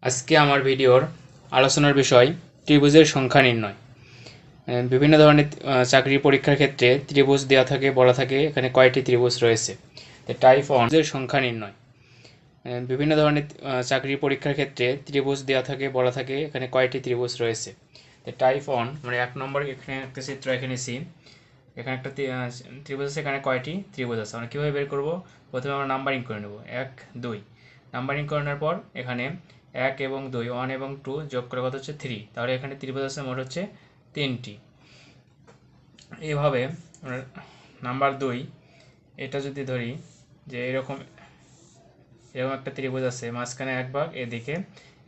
আজকে আমার ভিডিওর আলোচনার বিষয় ত্রিভুজের সংখ্যা নির্ণয়। বিভিন্ন ধরনের চাকরির পরীক্ষার ক্ষেত্রে ত্রিভুজ দেওয়া থাকে, বলা থাকে এখানে কয়টি ত্রিভুজ রয়েছে। টাইপ ওয়ান এর সংখ্যা নির্ণয়। বিভিন্ন ধরনের চাকরির পরীক্ষার ক্ষেত্রে ত্রিভুজ দেওয়া থাকে, বলা থাকে এখানে কয়টি ত্রিভুজ রয়েছে। টাইপ ওয়ান মানে 1 নম্বর, এখানে একটা চিত্র এঁকেছি, এখানে একটা ত্রিভুজ আছে, এখানে কয়টি ত্রিভুজ আছে আমরা কীভাবে বের করব। প্রথমে আমরা নাম্বারিং করে নেব 1 2। নাম্বারিং করানোর পর এখানে 1 এবং 2, 1 এবং 2 যোগ করে কত হচ্ছে 3। তাহলে এখানে ত্রিভুজ আছে মোট হচ্ছে 3টি। এইভাবে আমরা নাম্বার 2 এটা যদি ধরি যে এরকম একটা ত্রিভুজ আছে, মাঝখানে 1 ভাগ, এদিকে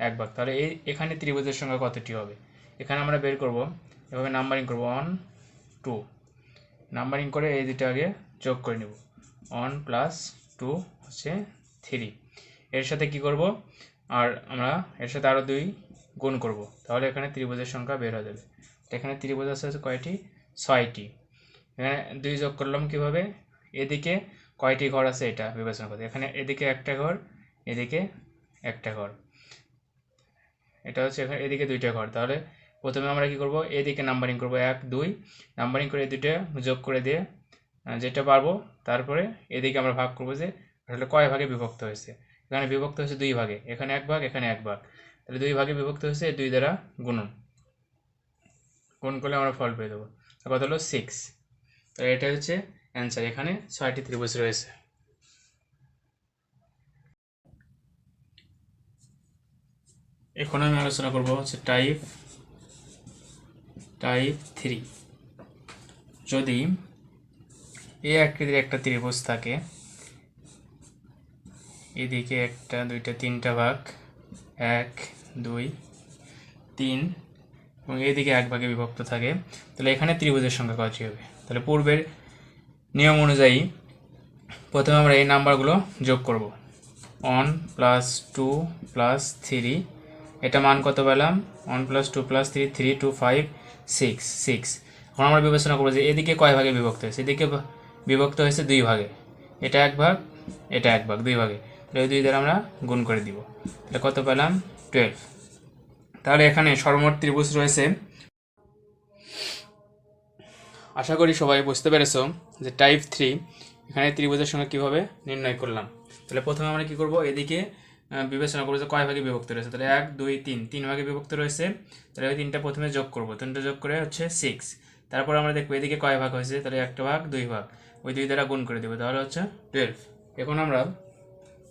1 ভাগ, তাহলে এখানে ত্রিভুজের সংখ্যা কতটি হবে এখানে আমরা বের করব। এভাবে নাম্বারিং করব 1 2, নাম্বারিং করে এই দুটো আগে যোগ করে নেব। 1 + 2 হচ্ছে 3। এর সাথে কি করব, আর আমরা এর সাথে আরও 2 গুণ করব, তাহলে এখানে ত্রিভুজের সংখ্যা বের হয়ে যাবে। এখানে ত্রিভুজ আছে কয়টি? 6টি। এখানে 2 যোগ করলাম কিভাবে, এদিকে কয়টি ঘর আছে এটা বিবেচনা করতে। এখানে এদিকে একটা ঘর, এদিকে একটা ঘর, এটা হচ্ছে এখানে এদিকে 2টা ঘর। তাহলে প্রথমে আমরা কি করব, এদিকে নাম্বারিং করব 1 2, নাম্বারিং করে এই দুটো যোগ করে দিয়ে যেটা পারবো, তারপরে এদিকে আমরা ভাগ করব যে আসলে কয় ভাগে বিভক্ত হয়েছে। এখানে বিভক্ত হয়েছে 2 ভাগে, এখানে 1 ভাগ, এখানে 1 ভাগ, তাহলে 2 ভাগে বিভক্ত হয়েছে, 2 দ্বারা গুণ করলে আমরা ফল পেয়ে দেবো। কত হলো 6। তাহলে এটা হচ্ছে অ্যান্সার। এখানে 6টি ত্রিভুজ রয়েছে। এখন আমি আলোচনা করব হচ্ছে টাইপ 3। যদি এই আকৃতির একটা ত্রিভুজ থাকে, এদিকে 1 2 3টা ভাগ, 1 2 3, এবং এদিকে 1 ভাগে বিভক্ত থাকে, তাহলে এখানে ত্রিভুজের সংখ্যা কয়টি হবে। তাহলে পূর্বের নিয়ম অনুযায়ী প্রথমে আমরা এই নাম্বারগুলো যোগ করব। 1 + 2 + 3, এটা মান কত পেলাম, 1 + 2 + 3 3 2 5 6। এখন আমরা বিবেচনা করবো যে এদিকে কয় ভাগে বিভক্ত হয়েছে। এদিকে বিভক্ত হয়েছে 2 ভাগে, এটা 1 ভাগ, এটা 1 ভাগ, 2 ভাগে, তাহলে 2 দ্বারা আমরা গুণ করে দিব। তাহলে কত পেলাম, 12। তাহলে এখানে সর্বমোট ত্রিভুজ রয়েছে। আশা করি সবাই বুঝতে পেরেছো যে টাইপ 3 এখানে ত্রিভুজের সংখ্যা কীভাবে নির্ণয় করলাম। তাহলে প্রথমে আমরা কি করব, এদিকে বিবেচনা করবো যে কয় ভাগে বিভক্ত রয়েছে। তাহলে 1 2 3, 3 ভাগে বিভক্ত রয়েছে, তাহলে ওই 3টা প্রথমে যোগ করব, 3টা যোগ করে হচ্ছে 6। তারপর আমরা দেখবো এদিকে কয় ভাগ হয়েছে, তাহলে 1 ভাগ 2 ভাগ, ওই 2 দ্বারা গুণ করে দেবো, তাহলে হচ্ছে 12। এখন আমরা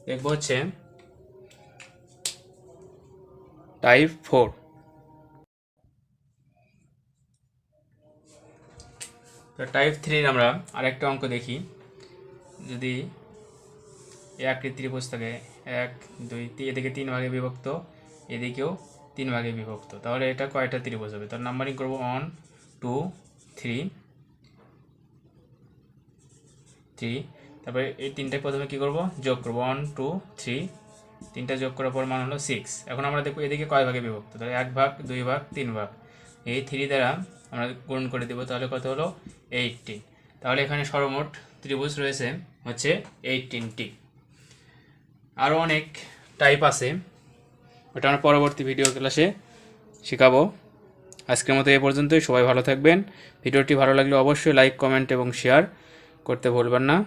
দেখবো হচ্ছে টাইপ 4। তো টাইপ 3 আমরা আরেকটা অঙ্ক দেখি। যদি এই আকৃতির ত্রিভুজ থাকে 1 2 3, এদিকে 3 ভাগে বিভক্ত, এদিকেও 3 ভাগে বিভক্ত, তাহলে এটা কয়টা ত্রিভুজ হবে। তার নাম্বারিং করব 1 2 3 3, তারপরে এই 3টা প্রথমে কি করব, যোগ করব, 1 2 3, 3টা যোগ করার পর মান হলো 6। এখন আমরা দেখব এদিকে কয় ভাগে বিভক্ত, তাহলে 1 ভাগ 2 ভাগ 3 ভাগ, এই 3 দ্বারা আমরা গুণ করে দেব, তাহলে কত হলো 18। তাহলে এখানে সর্বমোট ত্রিভুজ রয়েছে হচ্ছে 18টি। আরও অনেক টাইপ আছে, ওটা আমরা পরবর্তী ভিডিও ক্লাসে শেখাবো। আজকের মতো এ পর্যন্তই। সবাই ভালো থাকবেন। ভিডিওটি ভালো লাগলে অবশ্যই লাইক কমেন্ট এবং শেয়ার করতে ভুলবেন না।